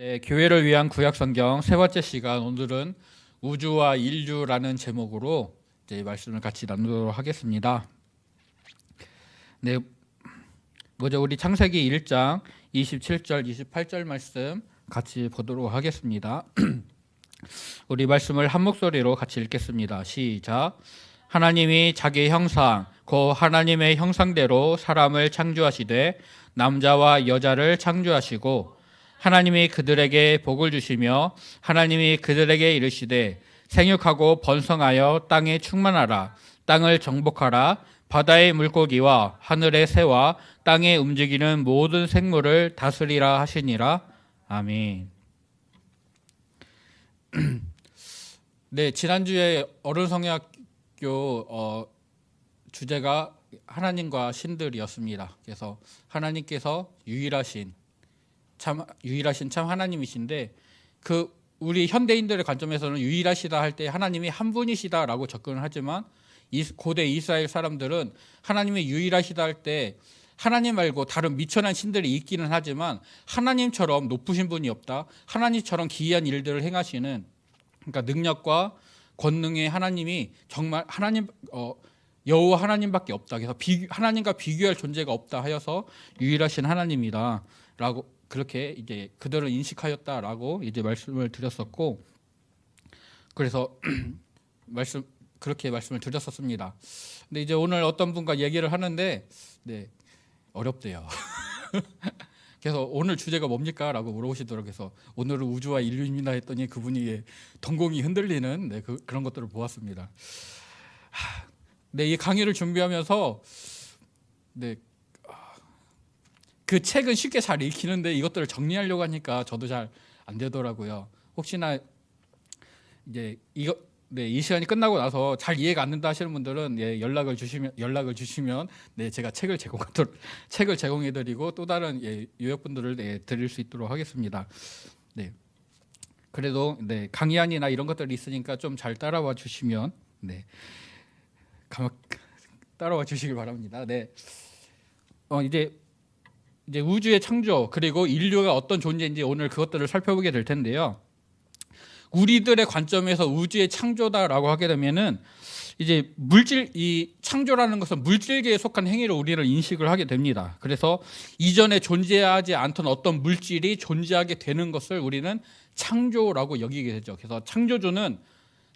네, 교회를 위한 구약 성경 세 번째 시간, 오늘은 우주와 인류라는 제목으로 이제 말씀을 같이 나누도록 하겠습니다. 네, 먼저 우리 창세기 1장 27절, 28절 말씀 같이 보도록 하겠습니다. 우리 말씀을 한 목소리로 같이 읽겠습니다. 시작. 하나님이 자기 형상, 곧 하나님의 형상대로 사람을 창조하시되 남자와 여자를 창조하시고 하나님이 그들에게 복을 주시며 하나님이 그들에게 이르시되 생육하고 번성하여 땅에 충만하라. 땅을 정복하라. 바다의 물고기와 하늘의 새와 땅에 움직이는 모든 생물을 다스리라 하시니라. 아멘. 네, 지난주에 어른성경학교 주제가 하나님과 신들이었습니다. 그래서 하나님께서 유일하신 참 하나님이신데, 우리 현대인들의 관점에서는 유일하시다 할 때 하나님이 한 분이시다라고 접근을 하지만, 고대 이스라엘 사람들은 하나님이 유일하시다 할 때 하나님 말고 다른 미천한 신들이 있기는 하지만 하나님처럼 높으신 분이 없다, 하나님처럼 기이한 일들을 행하시는, 그러니까 능력과 권능의 하나님이 정말 여호와 하나님밖에 없다. 그래서 하나님과 비교할 존재가 없다 하여서 유일하신 하나님이다라고 그렇게 이제 그들을 인식하였다라고 이제 말씀을 드렸었고, 그래서 그렇게 말씀을 드렸었습니다. 근데 이제 오늘 어떤 분과 얘기를 하는데, 네, 어렵대요. 그래서 오늘 주제가 뭡니까?라고 물어보시더라고요. 그래서 오늘은 우주와 인류입니다 했더니 그분이 동공이 흔들리는 그런 것들을 보았습니다. 네, 이 강의를 준비하면서 그 책은 쉽게 잘 읽히는데 이것들을 정리하려고 하니까 저도 잘 안 되더라고요. 혹시나 이제 이 시간이 끝나고 나서 잘 이해가 안 된다 하시는 분들은 연락을 주시면 제가 책을 제공해드리고 또 다른 요약분들을 드릴 수 있도록 하겠습니다. 네, 그래도 강의안이나 이런 것들이 있으니까 좀 잘 따라와 주시면 따라와 주시길 바랍니다. 네, 이제 우주의 창조 그리고 인류가 어떤 존재인지 오늘 그것들을 살펴보게 될 텐데요. 우리들의 관점에서 우주의 창조다라고 하게 되면은 이제 이 창조라는 것은 물질계에 속한 행위를 우리를 인식을 하게 됩니다. 그래서 이전에 존재하지 않던 어떤 물질이 존재하게 되는 것을 우리는 창조라고 여기게 되죠. 그래서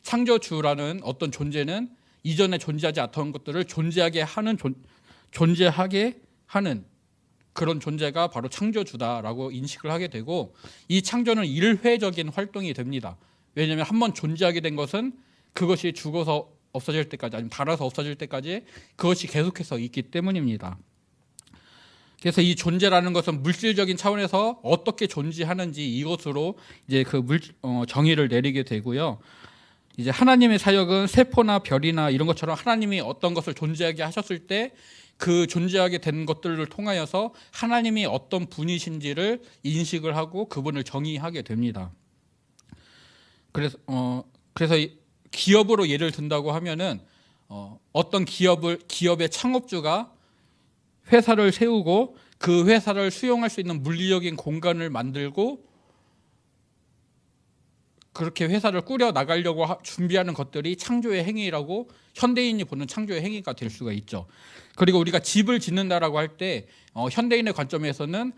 창조주라는 어떤 존재는 이전에 존재하지 않던 것들을 존재하게 하는 그런 존재가 바로 창조주다라고 인식을 하게 되고, 이 창조는 일회적인 활동이 됩니다. 왜냐하면 한번 존재하게 된 것은 그것이 죽어서 없어질 때까지, 아니면 닳아서 없어질 때까지 그것이 계속해서 있기 때문입니다. 그래서 이 존재라는 것은 물질적인 차원에서 어떻게 존재하는지 이것으로 이제 정의를 내리게 되고요. 이제 하나님의 사역은 세포나 별이나 이런 것처럼 하나님이 어떤 것을 존재하게 하셨을 때 그 존재하게 된 것들을 통하여서 하나님이 어떤 분이신지를 인식을 하고 그분을 정의하게 됩니다. 그래서 기업으로 예를 든다고 하면은 어떤 기업의 창업주가 회사를 세우고 그 회사를 수용할 수 있는 물리적인 공간을 만들고 그렇게 회사를 꾸려 나가려고 준비하는 것들이 창조의 행위라고 현대인이 보는 창조의 행위가 될 수가 있죠. 그리고 우리가 집을 짓는다라고 할 때 현대인의 관점에서는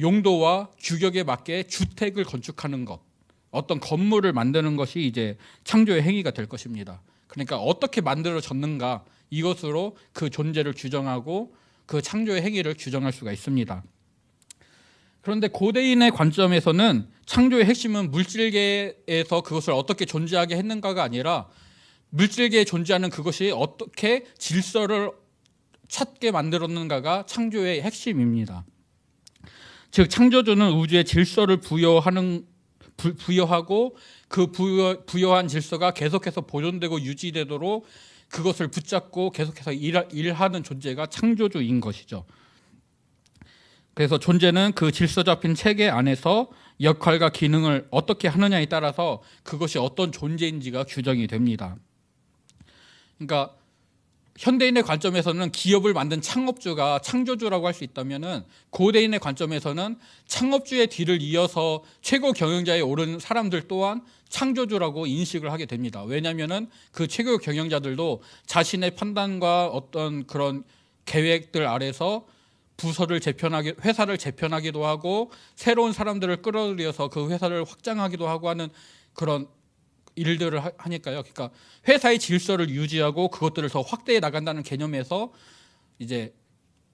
용도와 규격에 맞게 주택을 건축하는 것, 어떤 건물을 만드는 것이 이제 창조의 행위가 될 것입니다. 그러니까 어떻게 만들어졌는가, 이것으로 그 존재를 규정하고 그 창조의 행위를 규정할 수가 있습니다. 그런데 고대인의 관점에서는 창조의 핵심은 물질계에서 그것을 어떻게 존재하게 했는가가 아니라 물질계에 존재하는 그것이 어떻게 질서를 찾게 만들었는가가 창조의 핵심입니다. 즉 창조주는 우주에 질서를 부여하고 그 부여한 질서가 계속해서 보존되고 유지되도록 그것을 붙잡고 계속해서 일하는 존재가 창조주인 것이죠. 그래서 존재는 그 질서 잡힌 체계 안에서 역할과 기능을 어떻게 하느냐에 따라서 그것이 어떤 존재인지가 규정이 됩니다. 그러니까 현대인의 관점에서는 기업을 만든 창업주가 창조주라고 할 수 있다면은 고대인의 관점에서는 창업주의 뒤를 이어서 최고 경영자에 오른 사람들 또한 창조주라고 인식을 하게 됩니다. 왜냐하면은 그 최고 경영자들도 자신의 판단과 어떤 그런 계획들 아래서 회사를 재편하기도 하고 새로운 사람들을 끌어들여서 그 회사를 확장하기도 하고 하는 그런 일들을 하니까요. 그러니까 회사의 질서를 유지하고 그것들을 더 확대해 나간다는 개념에서 이제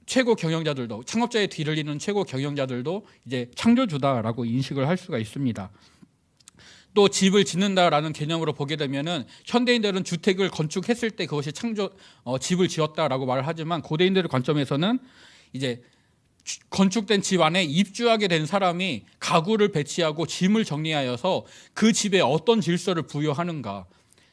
최고 경영자들도, 창업자의 뒤를 잇는 최고 경영자들도 이제 창조주다라고 인식을 할 수가 있습니다. 또 집을 짓는다라는 개념으로 보게 되면은 현대인들은 주택을 건축했을 때 그것이 집을 지었다라고 말을 하지만 고대인들의 관점에서는 이제 건축된 집 안에 입주하게 된 사람이 가구를 배치하고 짐을 정리하여서 그 집에 어떤 질서를 부여하는가,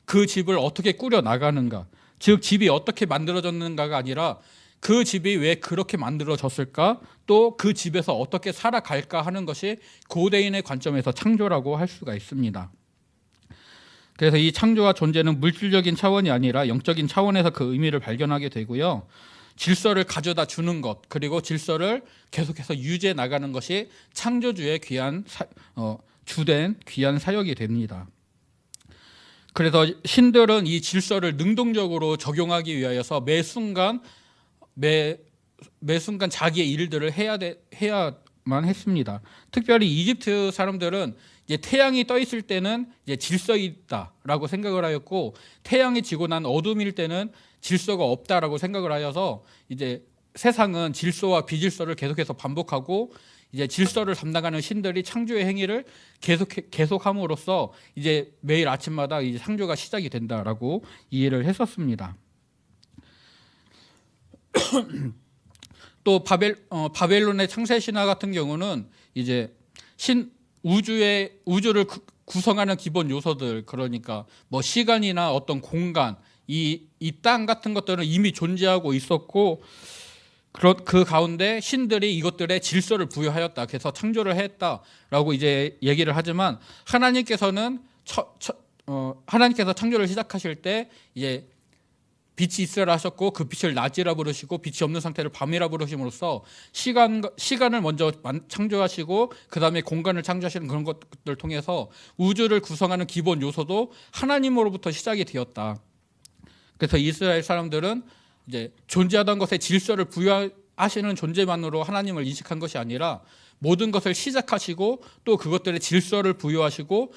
그 집을 어떻게 꾸려 나가는가, 즉 집이 어떻게 만들어졌는가가 아니라 그 집이 왜 그렇게 만들어졌을까, 또 그 집에서 어떻게 살아갈까 하는 것이 고대인의 관점에서 창조라고 할 수가 있습니다. 그래서 이 창조와 존재는 물질적인 차원이 아니라 영적인 차원에서 그 의미를 발견하게 되고요. 질서를 가져다 주는 것, 그리고 질서를 계속해서 유지해 나가는 것이 창조주의 주된 귀한 사역이 됩니다. 그래서 신들은 이 질서를 능동적으로 적용하기 위하여서 매 순간 자기의 일들을 해야만 했습니다. 특별히 이집트 사람들은 이제 태양이 떠 있을 때는 이제 질서 있다라고 생각을 하였고, 태양이 지고 난 어둠일 때는 질서가 없다라고 생각을 하여서 이제 세상은 질서와 비질서를 계속해서 반복하고, 이제 질서를 담당하는 신들이 창조의 행위를 계속함으로써 이제 매일 아침마다 이제 창조가 시작이 된다라고 이해를 했었습니다. 또 바벨론의 창세 신화 같은 경우는 이제 우주를 구성하는 기본 요소들, 그러니까 뭐 시간이나 어떤 공간, 이 땅 같은 것들은 이미 존재하고 있었고, 그 가운데 신들이 이것들에 질서를 부여하였다, 그래서 창조를 했다라고 이제 얘기를 하지만, 하나님께서 창조를 시작하실 때 이제 빛이 있으라 하셨고 그 빛을 낮이라 부르시고 빛이 없는 상태를 밤이라 부르심으로써 시간을 먼저 창조하시고 그 다음에 공간을 창조하시는 그런 것들을 통해서 우주를 구성하는 기본 요소도 하나님으로부터 시작이 되었다. 그래서 이스라엘 사람들은 이제 존재하던 것에 질서를 부여하시는 존재만으로 하나님을 인식한 것이 아니라 모든 것을 시작하시고 또 그것들의 질서를 부여하시고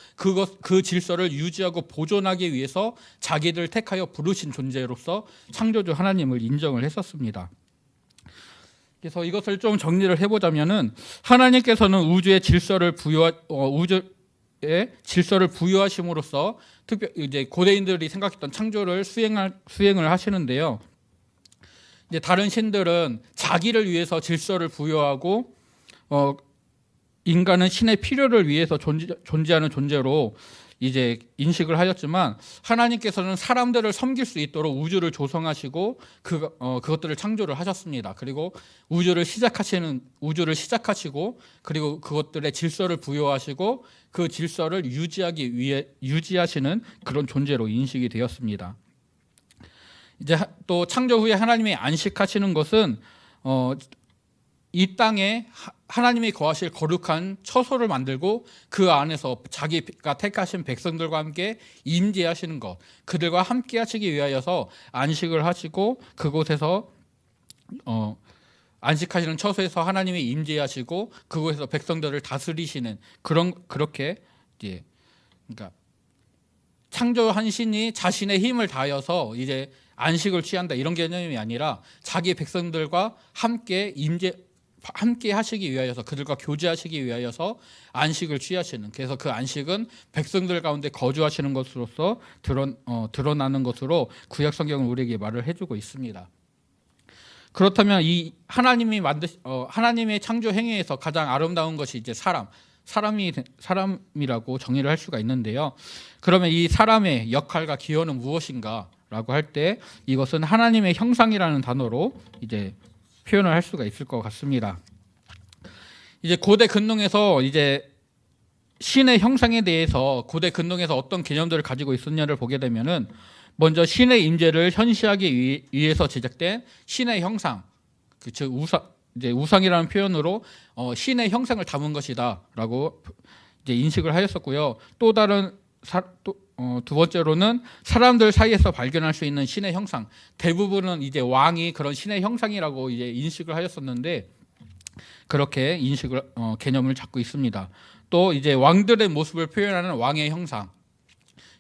그 질서를 유지하고 보존하기 위해서 자기들 택하여 부르신 존재로서 창조주 하나님을 인정을 했었습니다. 그래서 이것을 좀 정리를 해보자면은, 하나님께서는 우주의 질서를 부여하심으로써 이제 고대인들이 생각했던 창조를 수행을 하시는데요. 이제 다른 신들은 자기를 위해서 질서를 부여하고 인간은 신의 필요를 위해서 존재하는 존재로 이제 인식을 하였지만, 하나님께서는 사람들을 섬길 수 있도록 우주를 조성하시고 그것들을 창조를 하셨습니다. 그리고 우주를 시작하시고 그리고 그것들의 질서를 부여하시고 그 질서를 유지하시는 그런 존재로 인식이 되었습니다. 이제 또 창조 후에 하나님이 안식하시는 것은 이 땅에 하나님이 거하실 거룩한 처소를 만들고 그 안에서 자기가 택하신 백성들과 함께 임재하시는 것, 그들과 함께 하시기 위하여서 안식을 하시고 그곳에서 안식하시는 처소에서 하나님이 임재하시고 그곳에서 백성들을 다스리시는 그렇게 이제 그러니까 창조한 신이 자신의 힘을 다하여서 이제 안식을 취한다, 이런 개념이 아니라 자기 백성들과 함께 하시기 위하여서, 그들과 교제하시기 위하여서 안식을 취하시는, 그래서 그 안식은 백성들 가운데 거주하시는 것으로서 드러나는 것으로 구약 성경은 우리에게 말을 해주고 있습니다. 그렇다면 이 하나님의 창조 행위에서 가장 아름다운 것이 이제 사람이라고 정의를 할 수가 있는데요. 그러면 이 사람의 역할과 기여는 무엇인가라고 할 때 이것은 하나님의 형상이라는 단어로 이제 표현을 할 수가 있을 것 같습니다. 이제 고대 근동에서 이제 신의 형상에 대해서 고대 근동에서 어떤 개념들을 가지고 있었냐를 보게 되면은, 먼저 신의 임재를 현시하기 위해서 제작된 신의 형상, 즉 우상이라는 표현으로 신의 형상을 담은 것이다라고 이제 인식을 하였었고요. 또 다른 두 번째로는 사람들 사이에서 발견할 수 있는 신의 형상, 대부분은 이제 왕이 그런 신의 형상이라고 이제 인식을 하였었는데 그렇게 개념을 잡고 있습니다. 또 이제 왕들의 모습을 표현하는 왕의 형상,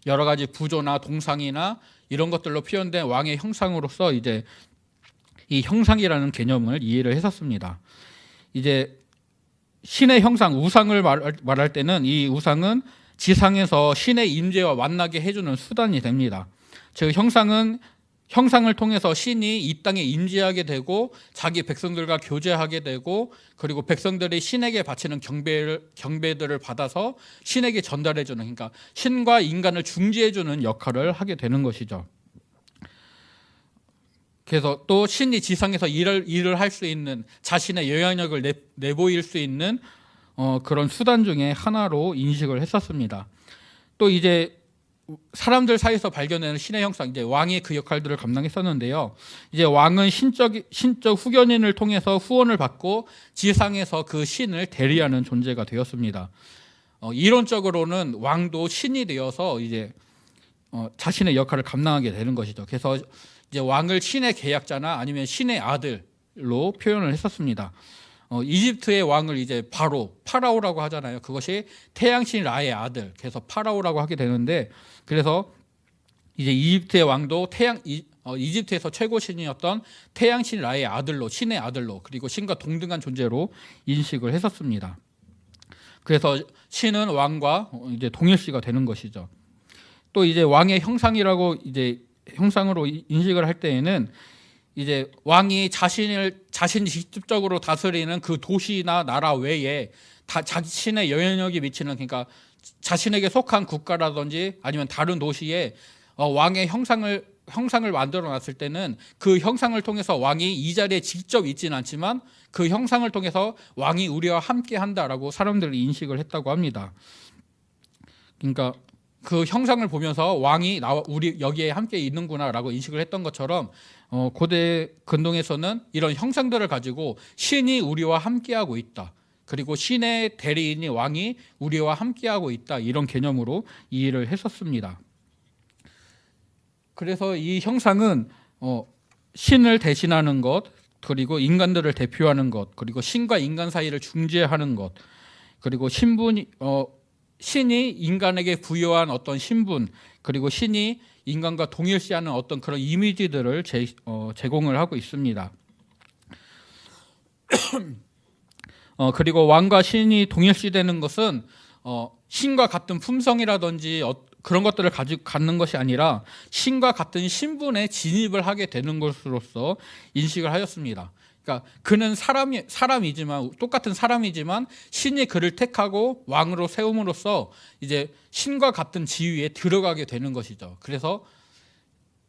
여러 가지 부조나 동상이나 이런 것들로 표현된 왕의 형상으로서 이제 이 형상이라는 개념을 이해를 했었습니다. 이제 신의 형상, 우상을 말할 때는 이 우상은 지상에서 신의 임재와 만나게 해주는 수단이 됩니다. 즉 형상을 통해서 신이 이 땅에 임재하게 되고 자기 백성들과 교제하게 되고 그리고 백성들이 신에게 바치는 경배들을 받아서 신에게 전달해주는, 그러니까 신과 인간을 중재해주는 역할을 하게 되는 것이죠. 그래서 또 신이 지상에서 일을 할 수 있는, 자신의 영향력을 내보일 수 있는 그런 수단 중에 하나로 인식을 했었습니다. 또 이제 사람들 사이에서 발견되는 신의 형상, 이제 왕이 그 역할들을 감당했었는데요. 이제 왕은 신적 후견인을 통해서 후원을 받고 지상에서 그 신을 대리하는 존재가 되었습니다. 이론적으로는 왕도 신이 되어서 이제 자신의 역할을 감당하게 되는 것이죠. 그래서 이제 왕을 신의 계약자나 아니면 신의 아들로 표현을 했었습니다. 이집트의 왕을 이제 파라오라고 하잖아요. 그것이 태양신 라의 아들, 그래서 파라오라고 하게 되는데, 그래서 이제 이집트의 왕도 이집트에서 최고 신이었던 태양신 라의 아들로, 신의 아들로, 그리고 신과 동등한 존재로 인식을 했었습니다. 그래서 신은 왕과 이제 동일시가 되는 것이죠. 또 이제 왕의 형상으로 인식을 할 때에는 이제 왕이 자신이 직접적으로 다스리는 그 도시나 나라 외에 자신의 영향력이 미치는, 그러니까 자신에게 속한 국가라든지 아니면 다른 도시에 왕의 형상을 만들어 놨을 때는 그 형상을 통해서 왕이 이 자리에 직접 있지는 않지만 그 형상을 통해서 왕이 우리와 함께 한다라고 사람들이 인식을 했다고 합니다. 그러니까 그 형상을 보면서 왕이 우리 여기에 함께 있는구나라고 인식을 했던 것처럼 고대 근동에서는 이런 형상들을 가지고 신이 우리와 함께하고 있다, 그리고 신의 대리인이 왕이 우리와 함께하고 있다, 이런 개념으로 이해를 했었습니다. 그래서 이 형상은 신을 대신하는 것, 그리고 인간들을 대표하는 것, 그리고 신과 인간 사이를 중재하는 것, 그리고 신이 인간에게 부여한 어떤 신분, 그리고 신이 인간과 동일시하는 어떤 그런 이미지들을 제공을 하고 있습니다. 그리고 왕과 신이 동일시되는 것은 신과 같은 품성이라든지 그런 것들을 갖는 것이 아니라 신과 같은 신분에 진입을 하게 되는 것으로서 인식을 하였습니다. 그러니까 그는 사람이지만, 똑같은 사람이지만 신이 그를 택하고 왕으로 세움으로써 이제 신과 같은 지위에 들어가게 되는 것이죠. 그래서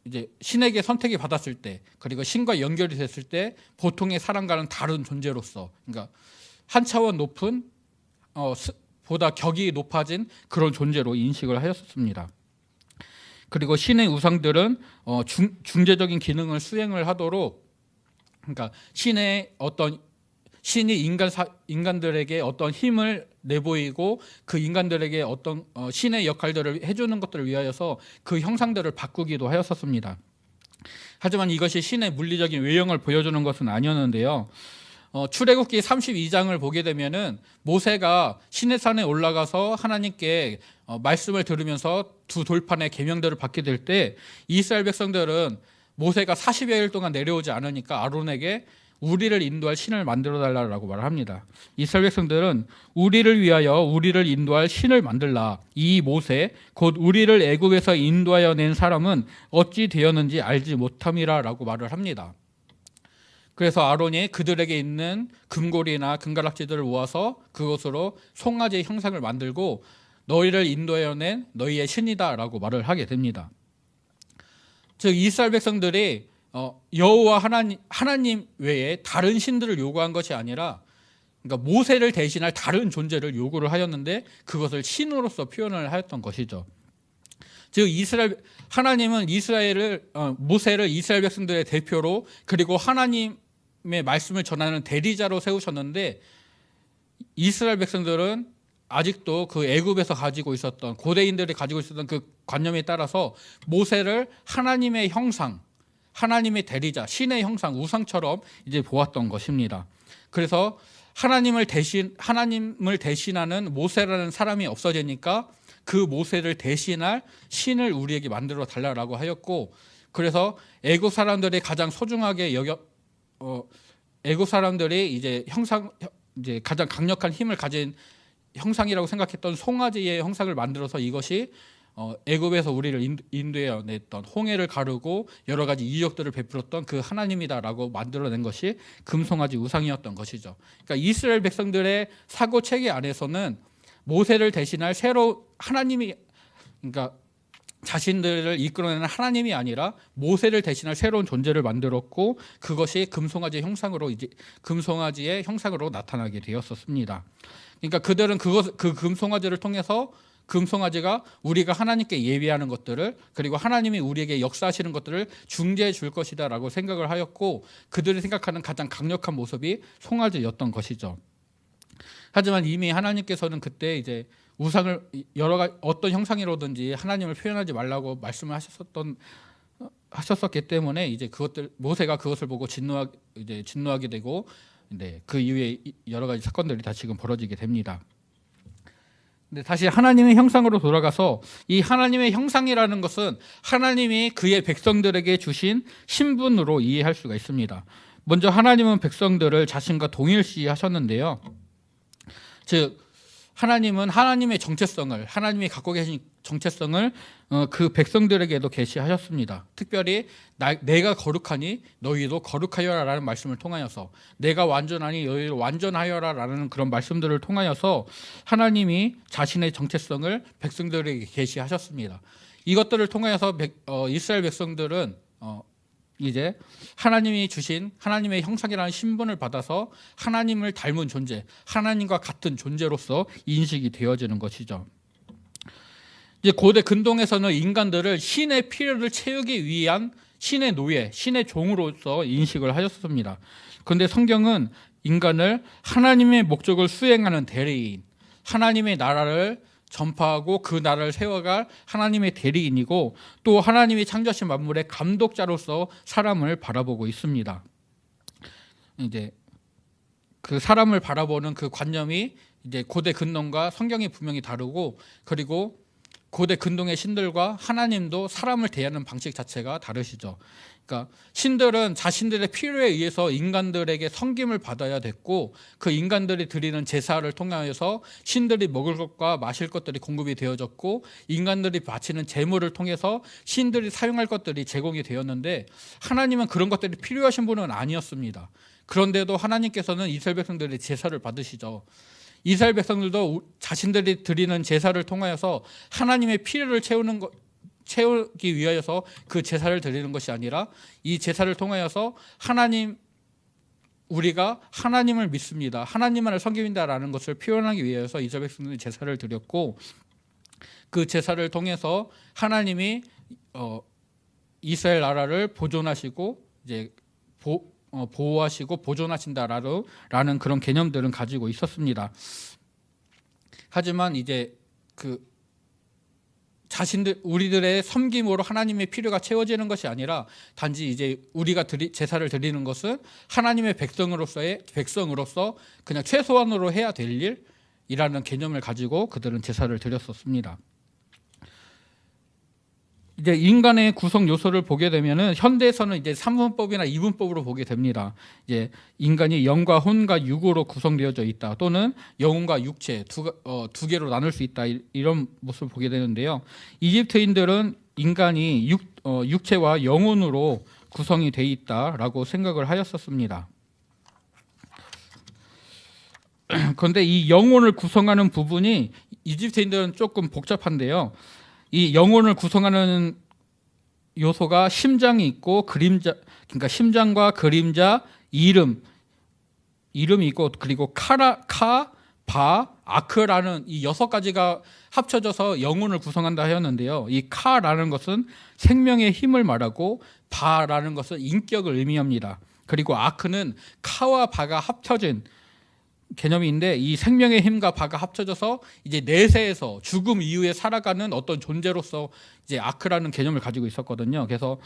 이제 신에게 선택이 받았을 때, 그리고 신과 연결이 됐을 때 보통의 사람과는 다른 존재로서, 그러니까 한 차원 높은 보다 격이 높아진 그런 존재로 인식을 하였습니다. 그리고 신의 우상들은 중재적인 기능을 수행을 하도록, 그러니까 신이 인간들에게 어떤 힘을 내보이고 그 인간들에게 어떤 신의 역할들을 해주는 것들을 위하여서 그 형상들을 바꾸기도 하였었습니다. 하지만 이것이 신의 물리적인 외형을 보여주는 것은 아니었는데요. 출애굽기 32장을 보게 되면은 모세가 시내산에 올라가서 하나님께 말씀을 들으면서 두 돌판의 계명들을 받게 될 때 이스라엘 백성들은 모세가 40여일 동안 내려오지 않으니까 아론에게 우리를 인도할 신을 만들어 달라고 말을 합니다. 이스라엘 백성들은 우리를 위하여 우리를 인도할 신을 만들라, 이 모세 곧 우리를 애굽에서 인도하여 낸 사람은 어찌 되었는지 알지 못함이라 라고 말을 합니다. 그래서 아론이 그들에게 있는 금고리나 금가락지들을 모아서 그것으로 송아지의 형상을 만들고 너희를 인도하여 낸 너희의 신이다 라고 말을 하게 됩니다. 즉 이스라엘 백성들이 여호와 하나님 외에 다른 신들을 요구한 것이 아니라, 그러니까 모세를 대신할 다른 존재를 요구를 하였는데 그것을 신으로서 표현을 하였던 것이죠. 즉 하나님은 모세를 이스라엘 백성들의 대표로 그리고 하나님의 말씀을 전하는 대리자로 세우셨는데 이스라엘 백성들은 아직도 그 애굽에서 가지고 있었던 고대인들이 가지고 있었던 그 관념에 따라서 모세를 하나님의 형상, 하나님의 대리자, 신의 형상, 우상처럼 이제 보았던 것입니다. 그래서 하나님을 대신하는 모세라는 사람이 없어지니까 그 모세를 대신할 신을 우리에게 만들어 달라고 하였고, 그래서 애굽 사람들이 가장 소중하게 애굽 사람들이 이제 가장 강력한 힘을 가진 형상이라고 생각했던 송아지의 형상을 만들어서 이것이 애굽에서 우리를 인도해 냈던 홍해를 가르고 여러 가지 이적들을 베풀었던 그 하나님이다라고 만들어낸 것이 금송아지 우상이었던 것이죠. 그러니까 이스라엘 백성들의 사고 체계 안에서는 모세를 대신할 하나님이, 그러니까 자신들을 이끌어내는 하나님이 아니라 모세를 대신할 새로운 존재를 만들었고, 그것이 금송아지의 형상으로 나타나게 되었었습니다. 그러니까 그들은 그 금송아지를 통해서 금송아지가 우리가 하나님께 예배하는 것들을, 그리고 하나님이 우리에게 역사하시는 것들을 중재해 줄 것이다 라고 생각을 하였고, 그들이 생각하는 가장 강력한 모습이 송아지였던 것이죠. 하지만 이미 하나님께서는 그때 이제 우상을 어떤 형상이로든지 하나님을 표현하지 말라고 말씀을 하셨었기 때문에 이제 모세가 그것을 보고 진노하게 되고, 그 이후에 여러 가지 사건들이 다 지금 벌어지게 됩니다. 근데 다시 하나님의 형상으로 돌아가서, 이 하나님의 형상이라는 것은 하나님이 그의 백성들에게 주신 신분으로 이해할 수가 있습니다. 먼저 하나님은 백성들을 자신과 동일시하셨는데요. 즉 하나님은 하나님의 정체성을, 하나님이 갖고 계신 정체성을 그 백성들에게도 계시하셨습니다. 특별히 내가 거룩하니 너희도 거룩하여라 라는 말씀을 통하여서, 내가 완전하니 너희도 완전하여라 라는 그런 말씀들을 통하여서 하나님이 자신의 정체성을 백성들에게 계시하셨습니다. 이것들을 통하여서 이스라엘 백성들은 이제 하나님이 주신 하나님의 형상이라는 신분을 받아서 하나님을 닮은 존재, 하나님과 같은 존재로서 인식이 되어지는 것이죠. 이제 고대 근동에서는 인간들을 신의 필요를 채우기 위한 신의 노예, 신의 종으로서 인식을 하셨습니다. 그런데 성경은 인간을 하나님의 목적을 수행하는 대리인, 하나님의 나라를 전파하고 그 나라를 세워갈 하나님의 대리인이고, 또 하나님이 창조하신 만물의 감독자로서 사람을 바라보고 있습니다. 이제 그 사람을 바라보는 그 관념이 이제 고대 근동과 성경이 분명히 다르고, 그리고 고대 근동의 신들과 하나님도 사람을 대하는 방식 자체가 다르시죠. 그러니까 신들은 자신들의 필요에 의해서 인간들에게 섬김을 받아야 됐고, 그 인간들이 드리는 제사를 통하여서 신들이 먹을 것과 마실 것들이 공급이 되어졌고, 인간들이 바치는 제물을 통해서 신들이 사용할 것들이 제공이 되었는데, 하나님은 그런 것들이 필요하신 분은 아니었습니다. 그런데도 하나님께서는 이스라엘 백성들의 제사를 받으시죠. 이스라엘 백성들도 자신들이 드리는 제사를 통하여서 하나님의 필요를 채우기 위하여서 그 제사를 드리는 것이 아니라, 이 제사를 통하여서 우리가 하나님을 믿습니다, 하나님만을 섬깁니다라는 것을 표현하기 위해서 이스라엘 백성들이 제사를 드렸고, 그 제사를 통해서 하나님이 이스라엘 나라를 보존하시고 이제 보호하시고 보존하신다라는 그런 개념들은 가지고 있었습니다. 하지만 이제 우리들의 섬김으로 하나님의 필요가 채워지는 것이 아니라, 단지 이제 우리가 제사를 드리는 것은 하나님의 백성으로서 그냥 최소한으로 해야 될 일이라는 개념을 가지고 그들은 제사를 드렸었습니다. 이제 인간의 구성 요소를 보게 되면은 현대에서는 이제 3분법이나 2분법으로 보게 됩니다. 이제 인간이 영과 혼과 육으로 구성되어져 있다, 또는 영혼과 육체 두 개로 나눌 수 있다, 이런 모습을 보게 되는데요. 이집트인들은 인간이 육체와 영혼으로 구성이 돼 있다라고 생각을 하였었습니다. 그런데 이 영혼을 구성하는 부분이 이집트인들은 조금 복잡한데요. 이 영혼을 구성하는 요소가 심장이 있고 그림자, 그러니까 심장과 그림자, 이름이 있고, 그리고 카, 바, 아크라는 이 6가지가 합쳐져서 영혼을 구성한다 하였는데요. 이 카라는 것은 생명의 힘을 말하고 바라는 것은 인격을 의미합니다. 그리고 아크는 카와 바가 합쳐진 개념인데, 이 생명의 힘과 바가 합쳐져서 이제 내세에서 죽음 이후에 살아가는 어떤 존재로서 이제 아크라는 개념을 가지고 있었거든요. 그래서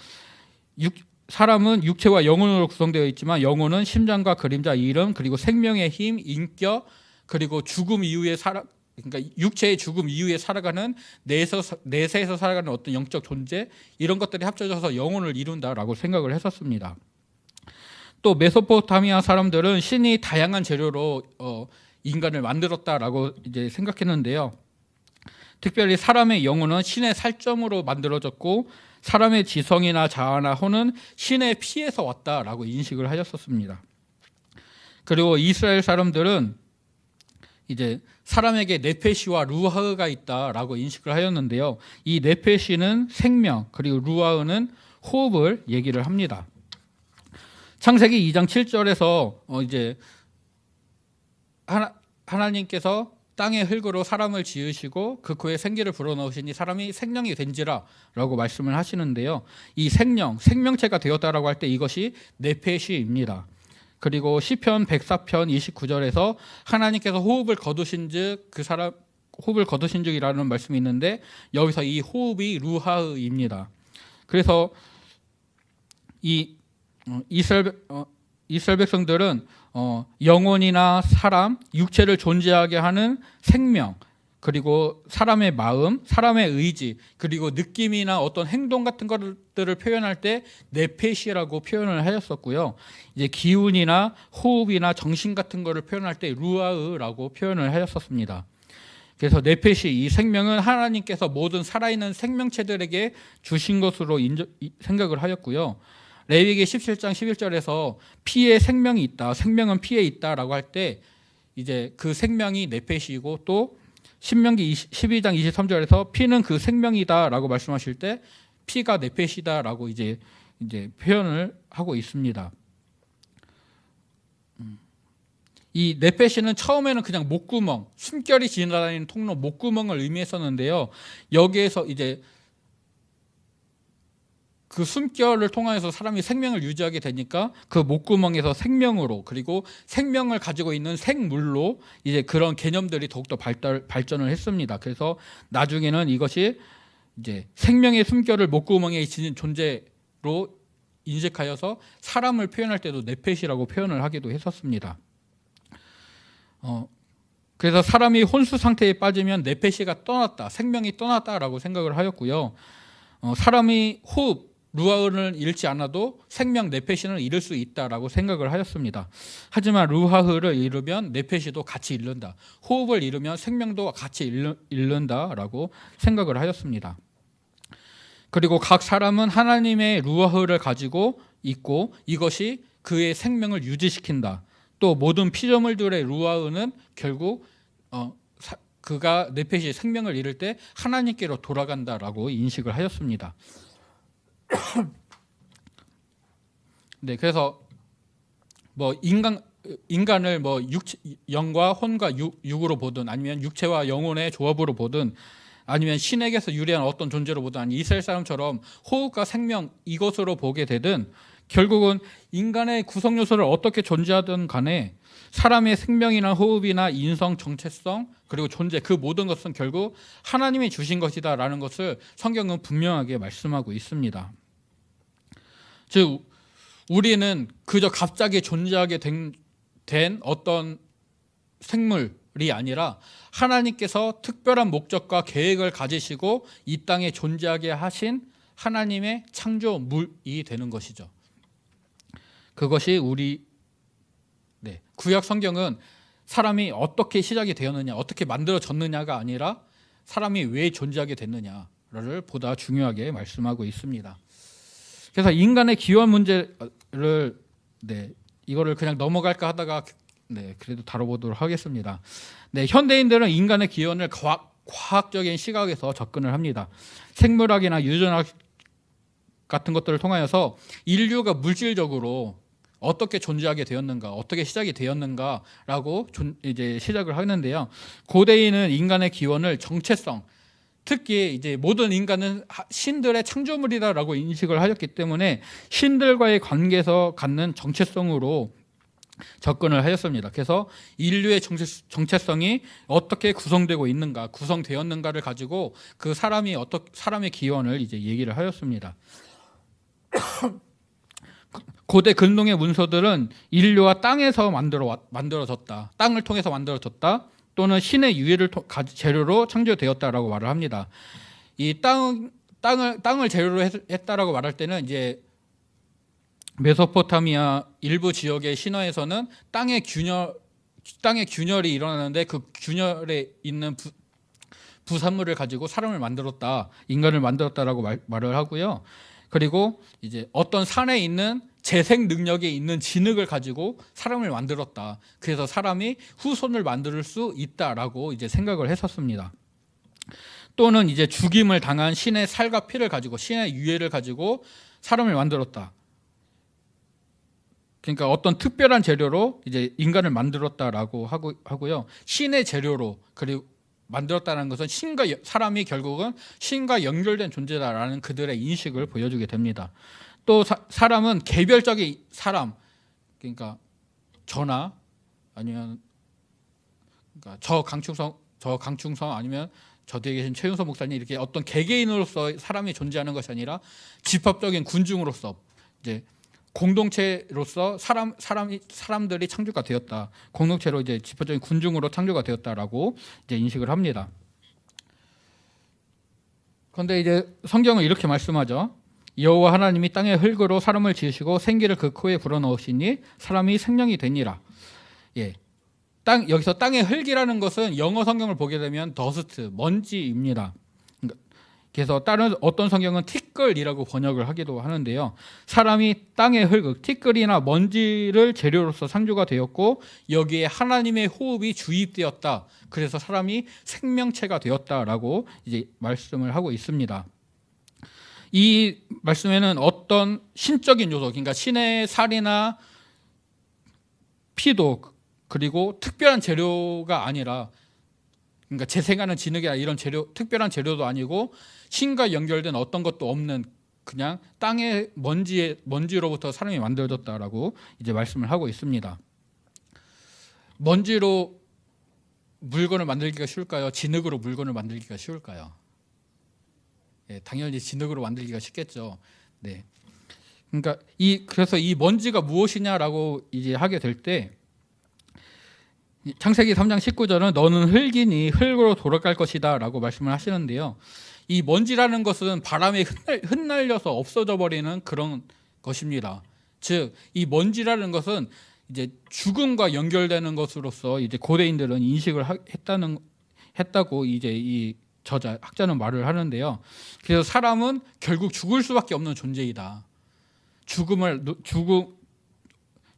사람은 육체와 영혼으로 구성되어 있지만 영혼은 심장과 그림자, 이름, 그리고 생명의 힘, 인격, 그리고 죽음 이후에 그러니까 육체의 죽음 이후에 살아가는 내세에서 살아가는 어떤 영적 존재, 이런 것들이 합쳐져서 영혼을 이룬다라고 생각을 했었습니다. 또 메소포타미아 사람들은 신이 다양한 재료로 인간을 만들었다라고 이제 생각했는데요. 특별히 사람의 영혼은 신의 살점으로 만들어졌고 사람의 지성이나 자아나 혼은 신의 피에서 왔다라고 인식을 하셨었습니다. 그리고 이스라엘 사람들은 이제 사람에게 네페시와 루하흐가 있다라고 인식을 하였는데요. 이 네페시는 생명, 그리고 루하흐는 호흡을 얘기를 합니다. 창세기 2장 7절에서 이제 하나님께서 땅의 흙으로 사람을 지으시고 그 코에 생기를 불어넣으시니 사람이 생명이 된지라라고 말씀을 하시는데요. 이 생명체가 되었다라고 할 때 이것이 네페시입니다. 그리고 시편 104편 29절에서 하나님께서 호흡을 거두신즉 그 사람 호흡을 거두신즉이라는 말씀이 있는데, 여기서 이 호흡이 루하흐입니다. 그래서 이 이스라엘 백성들은 영혼이나 사람, 육체를 존재하게 하는 생명, 그리고 사람의 마음, 사람의 의지, 그리고 느낌이나 어떤 행동 같은 것들을 표현할 때 네페시라고 표현을 하였었고요. 이제 기운이나 호흡이나 정신 같은 것을 표현할 때 루아흐라고 표현을 하였었습니다. 그래서 네페시, 이 생명은 하나님께서 모든 살아있는 생명체들에게 주신 것으로 생각을 하였고요. 레위기 17장 11절에서 피에 생명이 있다, 생명은 피에 있다라고 할 때 이제 그 생명이 네페시이고, 또 신명기 12장 23절에서 피는 그 생명이다라고 말씀하실 때 피가 네페시다라고 이제 표현을 하고 있습니다. 이 네페시는 처음에는 그냥 목구멍, 숨결이 지나다니는 통로 목구멍을 의미했었는데요. 여기에서 이제 그 숨결을 통해서 사람이 생명을 유지하게 되니까 그 목구멍에서 생명으로, 그리고 생명을 가지고 있는 생물로 이제 그런 개념들이 더욱더 발전을 했습니다. 그래서 나중에는 이것이 이제 생명의 숨결을 목구멍에 지닌 존재로 인식하여서 사람을 표현할 때도 네펫이라고 표현을 하기도 했었습니다. 그래서 사람이 혼수 상태에 빠지면 네펫이가 떠났다, 생명이 떠났다라고 생각을 하였고요. 사람이 호흡, 루아흐를 잃지 않아도 생명 네페시는 잃을 수 있다라고 생각을 하였습니다. 하지만 루아흐를 잃으면 네페시도 같이 잃는다, 호흡을 잃으면 생명도 같이 잃는다라고 생각을 하였습니다. 그리고 각 사람은 하나님의 루아흐를 가지고 있고 이것이 그의 생명을 유지시킨다. 또 모든 피조물들의 루아흐는 결국 그가 네페시 생명을 잃을 때 하나님께로 돌아간다라고 인식을 하였습니다. 네, 그래서 뭐 인간을 뭐 영과 혼과 육으로 보든, 아니면 육체와 영혼의 조합으로 보든, 아니면 신에게서 유래한 어떤 존재로 보든, 아니 이스라엘 사람처럼 호흡과 생명 이것으로 보게 되든, 결국은 인간의 구성 요소를 어떻게 존재하든 간에 사람의 생명이나 호흡이나 인성, 정체성, 그리고 존재, 그 모든 것은 결국 하나님이 주신 것이다라는 것을 성경은 분명하게 말씀하고 있습니다. 즉 우리는 그저 갑자기 존재하게 된 어떤 생물이 아니라 하나님께서 특별한 목적과 계획을 가지시고 이 땅에 존재하게 하신 하나님의 창조물이 되는 것이죠. 그것이 우리 구약 성경은 사람이 어떻게 시작이 되었느냐, 어떻게 만들어졌느냐가 아니라 사람이 왜 존재하게 됐느냐를 보다 중요하게 말씀하고 있습니다. 그래서 인간의 기원 문제를 이거를 그냥 넘어갈까 하다가 그래도 다뤄보도록 하겠습니다. 현대인들은 인간의 기원을 과학적인 시각에서 접근을 합니다. 생물학이나 유전학 같은 것들을 통하여서 인류가 물질적으로 어떻게 존재하게 되었는가, 어떻게 시작이 되었는가라고 이제 시작을 하는데요. 고대인은 인간의 기원을 정체성, 특히 이제 모든 인간은 신들의 창조물이다라고 인식을 하였기 때문에 신들과의 관계에서 갖는 정체성으로 접근을 하였습니다. 그래서 인류의 정체성이 어떻게 구성되고 있는가, 구성되었는가를 가지고 그 사람의 기원을 이제 얘기를 하였습니다. 고대 근동의 문서들은 인류와 땅에서 만들어졌다, 땅을 통해서 만들어졌다, 또는 신의 유해를 재료로 창조되었다라고 말을 합니다. 이 땅을 재료로 했다라고 말할 때는 이제 메소포타미아 일부 지역의 신화에서는 땅의 균열이 일어나는데 그 균열에 있는 부산물을 가지고 사람을 만들었다, 인간을 만들었다라고 말을 하고요. 그리고 이제 어떤 산에 있는 재생 능력이 있는 진흙을 가지고 사람을 만들었다. 그래서 사람이 후손을 만들 수 있다라고 이제 생각을 했었습니다. 또는 이제 죽임을 당한 신의 살과 피를 가지고, 신의 유해를 가지고 사람을 만들었다. 그러니까 어떤 특별한 재료로 이제 인간을 만들었다라고 하고요. 신의 재료로 그리고 만들었다는 것은 사람이 결국은 신과 연결된 존재다라는 그들의 인식을 보여주게 됩니다. 또 사람은 개별적인 사람, 그러니까 저나 아니면 그러니까 저 강충성 아니면 저 뒤에 계신 최윤서 목사님, 이렇게 어떤 개개인으로서 사람이 존재하는 것이 아니라 집합적인 군중으로서 이제 공동체로서 사람들이 창조가 되었다. 공동체로 이제 집합적인 군중으로 창조가 되었다라고 이제 인식을 합니다. 그런데 이제 성경은 이렇게 말씀하죠. 여호와 하나님이 땅의 흙으로 사람을 지으시고 생기를 그 코에 불어넣으시니 사람이 생명이 되니라. 예. 여기서 땅의 흙이라는 것은 영어 성경을 보게 되면 더스트, 먼지입니다. 그래서 다른 어떤 성경은 티끌이라고 번역을 하기도 하는데요. 사람이 땅의 흙, 티끌이나 먼지를 재료로서 창조가 되었고 여기에 하나님의 호흡이 주입되었다. 그래서 사람이 생명체가 되었다라고 이제 말씀을 하고 있습니다. 이 말씀에는 어떤 신적인 요소, 그러니까 신의 살이나 피도 그리고 특별한 재료가 아니라, 그러니까 재생하는 진흙이나 이런 특별한 재료도 아니고 신과 연결된 어떤 것도 없는 그냥 땅의 먼지로부터 사람이 만들어졌다라고 이제 말씀을 하고 있습니다. 먼지로 물건을 만들기가 쉬울까요? 진흙으로 물건을 만들기가 쉬울까요? 예, 당연히 진흙으로 만들기가 쉽겠죠. 네. 그러니까 그래서 이 먼지가 무엇이냐라고 이제 하게 될 때 창세기 3장 19절은 너는 흙이니 흙으로 돌아갈 것이다 라고 말씀을 하시는데요. 이 먼지라는 것은 바람에 흩날려서 없어져 버리는 그런 것입니다. 즉, 이 먼지라는 것은 이제 죽음과 연결되는 것으로서 이제 고대인들은 인식을 했다고 이제 이 학자는 말을 하는데요. 그래서 사람은 결국 죽을 수밖에 없는 존재이다.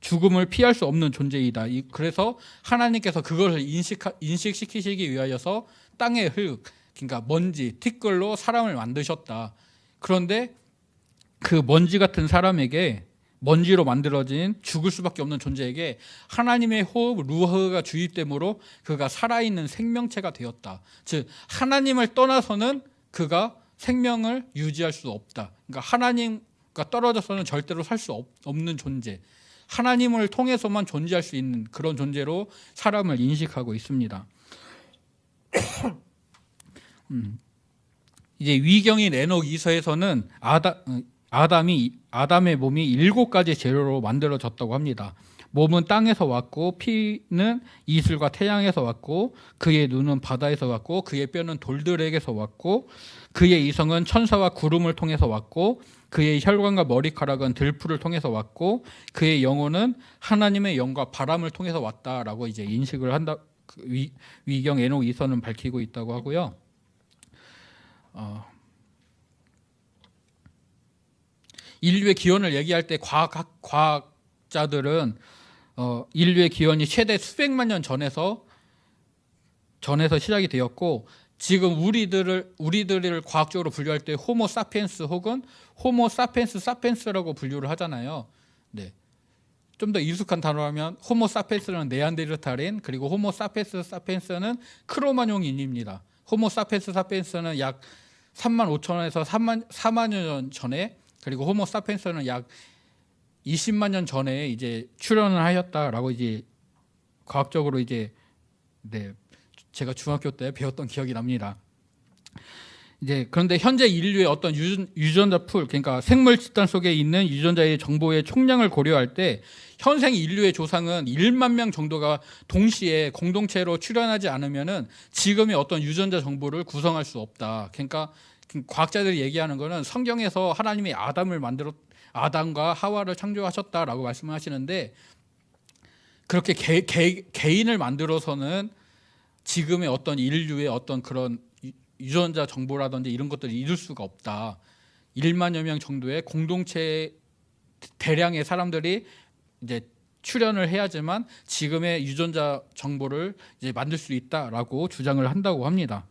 죽음을 피할 수 없는 존재이다. 그래서 하나님께서 그것을 인식시키시기 위하여서 땅의 흙, 그러니까 먼지, 티끌로 사람을 만드셨다. 그런데 그 먼지 같은 사람에게, 먼지로 만들어진 죽을 수밖에 없는 존재에게 하나님의 호흡, 루아흐가 주입됨으로 그가 살아있는 생명체가 되었다. 즉, 하나님을 떠나서는 그가 생명을 유지할 수 없다. 그러니까 하나님과 떨어져서는 절대로 살 수 없는 존재, 하나님을 통해서만 존재할 수 있는 그런 존재로 사람을 인식하고 있습니다. 이제 위경인 에녹 이서에서는 아담의 몸이 7가지 재료로 만들어졌다고 합니다. 몸은 땅에서 왔고, 피는 이슬과 태양에서 왔고, 그의 눈은 바다에서 왔고, 그의 뼈는 돌들에게서 왔고, 그의 이성은 천사와 구름을 통해서 왔고, 그의 혈관과 머리카락은 들풀을 통해서 왔고, 그의 영혼은 하나님의 영과 바람을 통해서 왔다라고 이제 인식을 한다. 위경 에녹 이서는 밝히고 있다고 하고요. 인류의 기원을 얘기할 때 과학자들은 인류의 기원이 최대 수백만 년 전에서 시작이 되었고, 지금 우리들을 과학적으로 분류할 때 호모 사피엔스 혹은 호모 사피엔스 사피엔스라고 분류를 하잖아요. 네. 좀 더 익숙한 단어라면 호모 사피엔스는 네안데르탈인, 그리고 호모 사피엔스 사피엔스는 크로마뇽인입니다. 호모 사피엔스 사피엔스는 약 35,000에서 4만여 년 전에, 그리고 호모 사피엔스는 약 20만 년 전에 이제 출현을 하였다라고 이제 과학적으로 이제 제가 중학교 때 배웠던 기억이 납니다. 이제 그런데 현재 인류의 어떤 유전자 풀, 그러니까 생물 집단 속에 있는 유전자의 정보의 총량을 고려할 때 현생 인류의 조상은 1만 명 정도가 동시에 공동체로 출현하지 않으면은 지금의 어떤 유전자 정보를 구성할 수 없다. 그러니까 과학자들이 얘기하는 거는 성경에서 하나님이 아담과 하와를 창조하셨다라고 말씀하시는데, 그렇게 개인을 만들어서는 지금의 어떤 인류의 어떤 그런 유전자 정보라든지 이런 것들을 이룰 수가 없다. 1만여 명 정도의 공동체 대량의 사람들이 이제 출현을 해야지만 지금의 유전자 정보를 이제 만들 수 있다라고 주장을 한다고 합니다.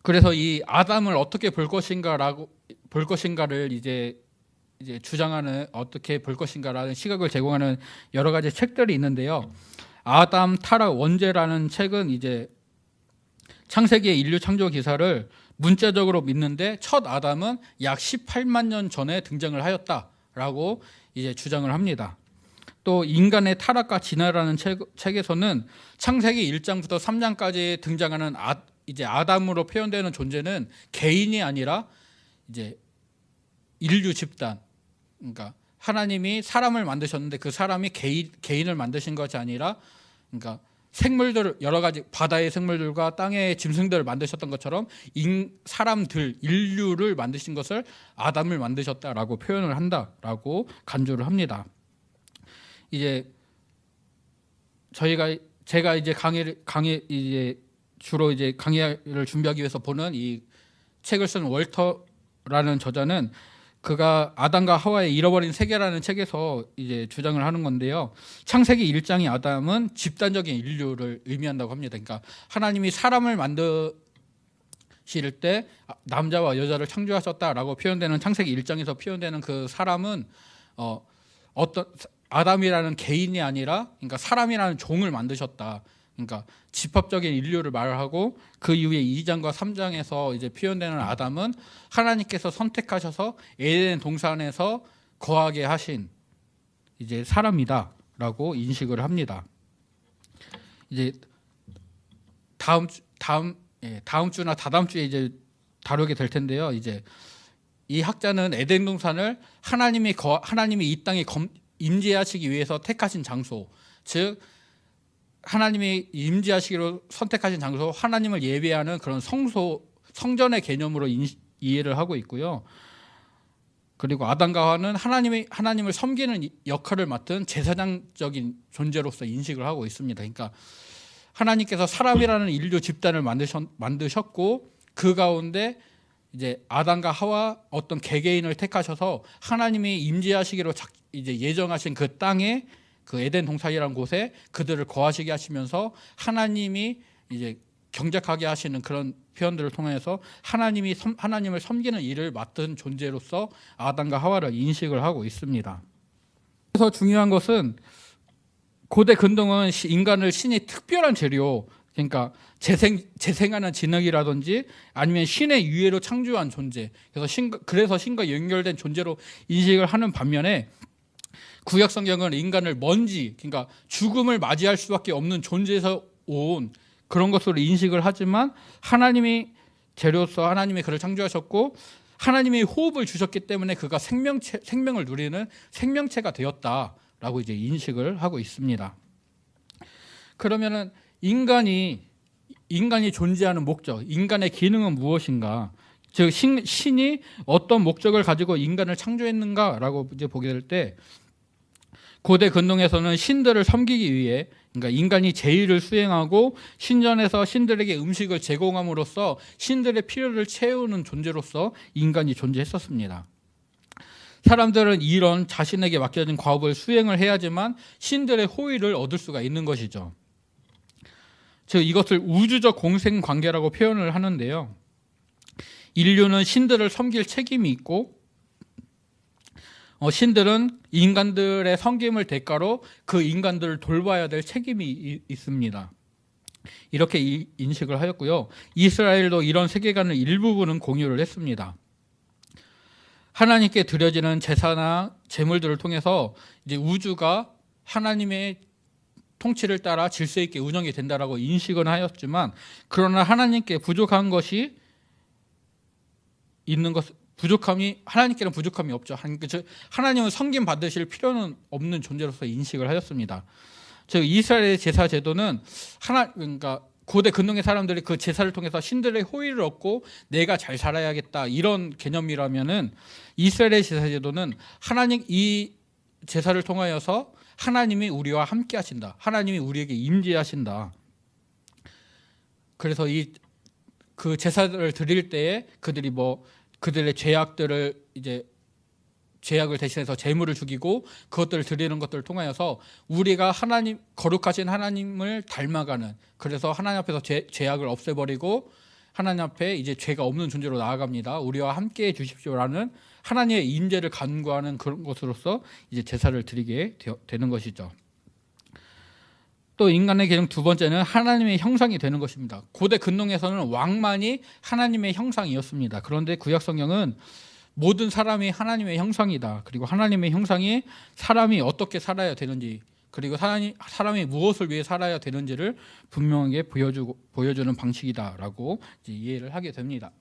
그래서 이 아담을 어떻게 볼 것인가를 이제 주장하는, 어떻게 볼 것인가라는 시각을 제공하는 여러 가지 책들이 있는데요. 아담 타락 원죄라는 책은 이제 창세기의 인류 창조 기사를 문자적으로 믿는데, 첫 아담은 약 18만 년 전에 등장을 하였다라고 이제 주장을 합니다. 또 인간의 타락과 진화라는 책에서는 창세기 1장부터 3장까지 등장하는 이제 아담으로 표현되는 존재는 개인이 아니라 이제 인류 집단, 그러니까 하나님이 사람을 만드셨는데 그 사람이 개인을 만드신 것이 아니라, 그러니까 생물들, 여러 가지 바다의 생물들과 땅의 짐승들을 만드셨던 것처럼 사람들, 인류를 만드신 것을 아담을 만드셨다라고 표현을 한다라고 간주를 합니다. 이제 제가 이제 이제 주로 이제 강의를 준비하기 위해서 보는 이 책을 쓴 월터라는 저자는, 그가 아담과 하와의 잃어버린 세계라는 책에서 이제 주장을 하는 건데요. 창세기 1장의 아담은 집단적인 인류를 의미한다고 합니다. 그러니까 하나님이 사람을 만드실 때 남자와 여자를 창조하셨다라고 표현되는 창세기 1장에서 표현되는 그 사람은 어떤 아담이라는 개인이 아니라, 그러니까 사람이라는 종을 만드셨다. 그러니까 집합적인 인류를 말하고, 그 이후에 2장과 3장에서 이제 표현되는 아담은 하나님께서 선택하셔서 에덴 동산에서 거하게 하신 이제 사람이다라고 인식을 합니다. 이제 다음 주나 다다음 주에 이제 다루게 될 텐데요. 이제 이 학자는 에덴 동산을 하나님이 이 땅에 임재하시기 위해서 택하신 장소, 즉 하나님이 임재하시기로 선택하신 장소, 하나님을 예배하는 그런 성전의 개념으로 이해를 하고 있고요. 그리고 아담과 하와는 하나님을 섬기는 역할을 맡은 제사장적인 존재로서 인식을 하고 있습니다. 그러니까 하나님께서 사람이라는 인류 집단을 만드셨고, 그 가운데 이제 아담과 하와 어떤 개개인을 택하셔서 하나님이 임재하시기로 이제 예정하신 그 땅에, 그 에덴 동산이라는 곳에 그들을 거하시게 하시면서 하나님이 이제 경작하게 하시는 그런 표현들을 통해서 하나님을 섬기는 일을 맡은 존재로서 아담과 하와를 인식을 하고 있습니다. 그래서 중요한 것은 고대 근동은 인간을 신이 특별한 재료, 그러니까 재생하는 진흙이라든지 아니면 신의 유해로 창조한 존재, 그래서 신과 연결된 존재로 인식을 하는 반면에, 구약 성경은 인간을 먼지, 그러니까 죽음을 맞이할 수밖에 없는 존재에서 온 그런 것으로 인식을 하지만, 하나님이 재료로서 하나님이 그를 창조하셨고 하나님이 호흡을 주셨기 때문에 그가 생명을 누리는 생명체가 되었다라고 이제 인식을 하고 있습니다. 그러면은 인간이 존재하는 목적, 인간의 기능은 무엇인가? 즉 신이 어떤 목적을 가지고 인간을 창조했는가라고 이제 보게 될 때, 고대 근동에서는 신들을 섬기기 위해, 그러니까 인간이 제의를 수행하고 신전에서 신들에게 음식을 제공함으로써 신들의 필요를 채우는 존재로서 인간이 존재했었습니다. 사람들은 이런 자신에게 맡겨진 과업을 수행을 해야지만 신들의 호의를 얻을 수가 있는 것이죠. 즉 이것을 우주적 공생관계라고 표현을 하는데요. 인류는 신들을 섬길 책임이 있고 신들은 인간들의 섬김을 대가로 그 인간들을 돌봐야 될 책임이 있습니다. 이렇게 인식을 하였고요. 이스라엘도 이런 세계관을 일부분은 공유를 했습니다. 하나님께 드려지는 제사나 제물들을 통해서 이제 우주가 하나님의 통치를 따라 질서 있게 운영이 된다라고 인식은 하였지만, 그러나 하나님께 부족한 것이 있는 것, 하나님께는 부족함이 없죠. 하나님은 섬김 받으실 필요는 없는 존재로서 인식을 하였습니다. 즉 이스라엘의 제사 제도는 그러니까 고대 근동의 사람들이 그 제사를 통해서 신들의 호의를 얻고 내가 잘 살아야겠다 이런 개념이라면은, 이스라엘의 제사 제도는 이 제사를 통하여서 하나님이 우리와 함께 하신다. 하나님이 우리에게 임재하신다. 그래서 그 제사를 드릴 때에 그들의 죄악을 대신해서 제물을 죽이고 그것들을 드리는 것들을 통하여서 우리가 거룩하신 하나님을 닮아가는, 그래서 하나님 앞에서 죄악을 없애버리고 하나님 앞에 이제 죄가 없는 존재로 나아갑니다. 우리와 함께 해 주십시오라는 하나님의 임재를 간구하는 그런 것으로서 이제 제사를 드리게 되는 것이죠. 또 인간의 개념 두 번째는 하나님의 형상이 되는 것입니다. 고대 근동에서는 왕만이 하나님의 형상이었습니다. 그런데 구약 성경은 모든 사람이 하나님의 형상이다. 그리고 하나님의 형상이 사람이 어떻게 살아야 되는지, 그리고 사람이 무엇을 위해 살아야 되는지를 분명하게 보여주는 방식이다라고 이해를 하게 됩니다.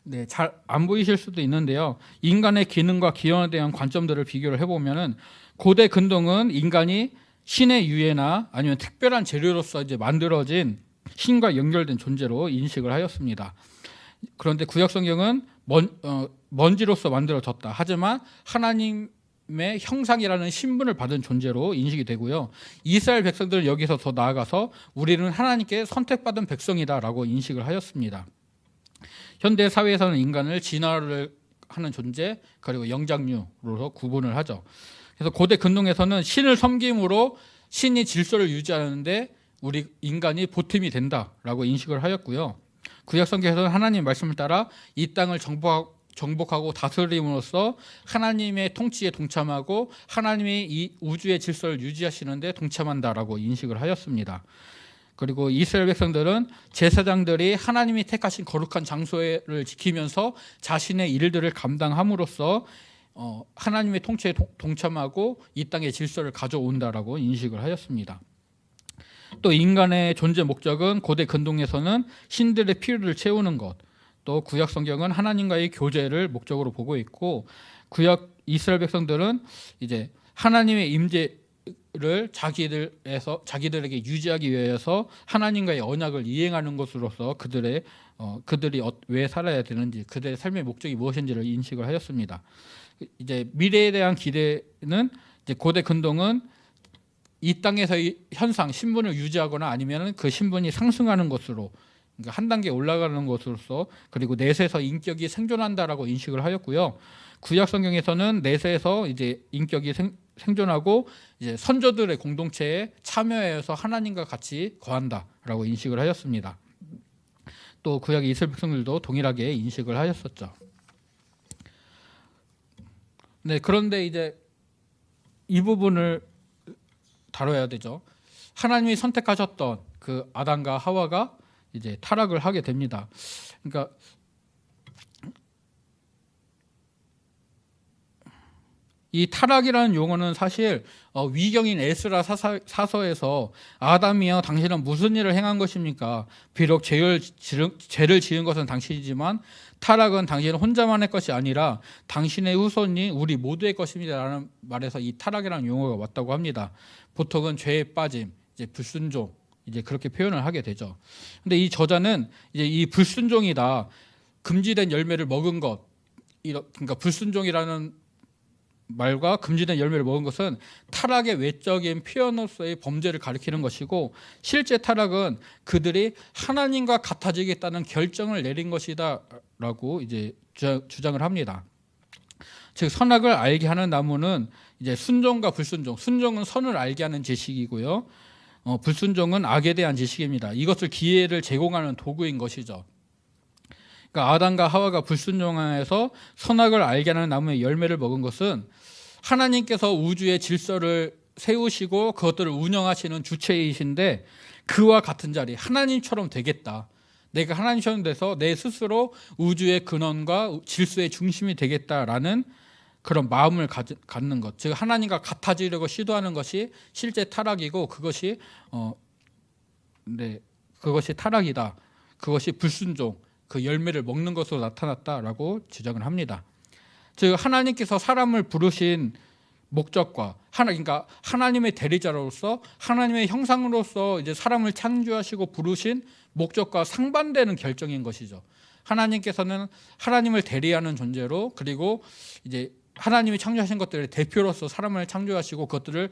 네, 잘 안 보이실 수도 있는데요. 인간의 기능과 기원에 대한 관점들을 비교를 해보면은, 고대 근동은 인간이 신의 유해나 아니면 특별한 재료로서 이제 만들어진 신과 연결된 존재로 인식을 하였습니다. 그런데 구약 성경은 먼지로서 만들어졌다. 하지만 하나님의 형상이라는 신분을 받은 존재로 인식이 되고요. 이스라엘 백성들은 여기서 더 나아가서 우리는 하나님께 선택받은 백성이다라고 인식을 하였습니다. 현대 사회에서는 인간을 진화를 하는 존재, 그리고 영장류로 구분을 하죠. 그래서 고대 근동에서는 신을 섬김으로 신이 질서를 유지하는데 우리 인간이 보탬이 된다라고 인식을 하였고요. 구약 성경에서는 하나님 말씀을 따라 이 땅을 정복하고 다스림으로써 하나님의 통치에 동참하고 하나님이 이 우주의 질서를 유지하시는데 동참한다라고 인식을 하였습니다. 그리고 이스라엘 백성들은 제사장들이 하나님이 택하신 거룩한 장소를 지키면서 자신의 일들을 감당함으로써 하나님의 통치에 동참하고 이 땅의 질서를 가져온다라고 인식을 하였습니다. 또 인간의 존재 목적은 고대 근동에서는 신들의 필요를 채우는 것, 또 구약 성경은 하나님과의 교제를 목적으로 보고 있고, 구약 이스라엘 백성들은 이제 하나님의 임재를 자기들에게 유지하기 위해서 하나님과의 언약을 이행하는 것으로서 그들이 왜 살아야 되는지, 그들의 삶의 목적이 무엇인지를 인식을 하였습니다. 이제 미래에 대한 기대는, 이제 고대 근동은 이 땅에서의 현상, 신분을 유지하거나 아니면 그 신분이 상승하는 것으로, 그러니까 한 단계 올라가는 것으로서, 그리고 내세에서 인격이 생존한다라고 인식을 하였고요. 구약 성경에서는 내세에서 이제 인격이 생존하고 이제 선조들의 공동체에 참여해서 하나님과 같이 거한다라고 인식을 하였습니다. 또 구약 이스라엘 백성들도 동일하게 인식을 하였었죠. 네, 그런데 이제 이 부분을 다뤄야 되죠. 하나님이 선택하셨던 그 아담과 하와가 이제 타락을 하게 됩니다. 그러니까 이 타락이라는 용어는 사실 위경인 에스라 사서에서 아담이여 당신은 무슨 일을 행한 것입니까? 비록 죄를 지은 것은 당신이지만 타락은 당신 혼자만의 것이 아니라 당신의 후손이 우리 모두의 것입니다 라는 말에서 이 타락이라는 용어가 왔다고 합니다. 보통은 죄에 빠짐, 이제 불순종, 이제 그렇게 표현을 하게 되죠. 근데 이 저자는 이제 이 불순종이다, 금지된 열매를 먹은 것, 그러니까 불순종이라는 말과 금지된 열매를 먹은 것은 타락의 외적인 표현으로서의 범죄를 가리키는 것이고, 실제 타락은 그들이 하나님과 같아지겠다는 결정을 내린 것이다 라고 이제 주장을 합니다. 즉 선악을 알게 하는 나무는 이제 순종과 불순종, 순종은 선을 알게 하는 지식이고요, 불순종은 악에 대한 지식입니다. 이것을 기회를 제공하는 도구인 것이죠. 그러니까 아담과 하와가 불순종하여서 선악을 알게 하는 나무의 열매를 먹은 것은 하나님께서 우주의 질서를 세우시고 그것들을 운영하시는 주체이신데 그와 같은 자리, 하나님처럼 되겠다. 내가 하나님처럼 돼서 내 스스로 우주의 근원과 질서의 중심이 되겠다라는 그런 마음을 갖는 것, 즉 하나님과 같아지려고 시도하는 것이 실제 타락이고 그것이 그것이 타락이다. 그것이 불순종, 그 열매를 먹는 것으로 나타났다라고 지적을 합니다. 즉 하나님께서 사람을 부르신 목적과 그러니까 하나님의 대리자로서 하나님의 형상으로서 이제 사람을 창조하시고 부르신 목적과 상반되는 결정인 것이죠. 하나님께서는 하나님을 대리하는 존재로, 그리고 이제 하나님이 창조하신 것들의 대표로서 사람을 창조하시고 그것들을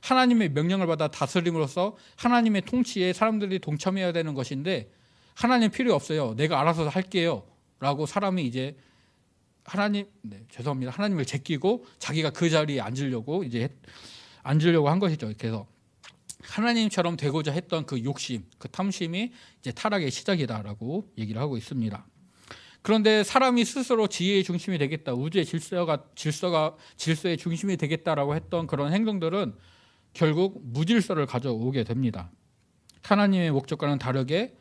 하나님의 명령을 받아 다스림으로써 하나님의 통치에 사람들이 동참해야 되는 것인데, 하나님 필요 없어요, 내가 알아서 할게요 라고 사람이 이제 하나님을 제끼고 자기가 그 자리에 앉으려고 한 것이죠. 그래서 하나님처럼 되고자 했던 그 욕심, 그 탐심이 이제 타락의 시작이다라고 얘기를 하고 있습니다. 그런데 사람이 스스로 지혜의 중심이 되겠다, 우주의 질서의 중심이 되겠다라고 했던 그런 행동들은 결국 무질서를 가져오게 됩니다. 하나님의 목적과는 다르게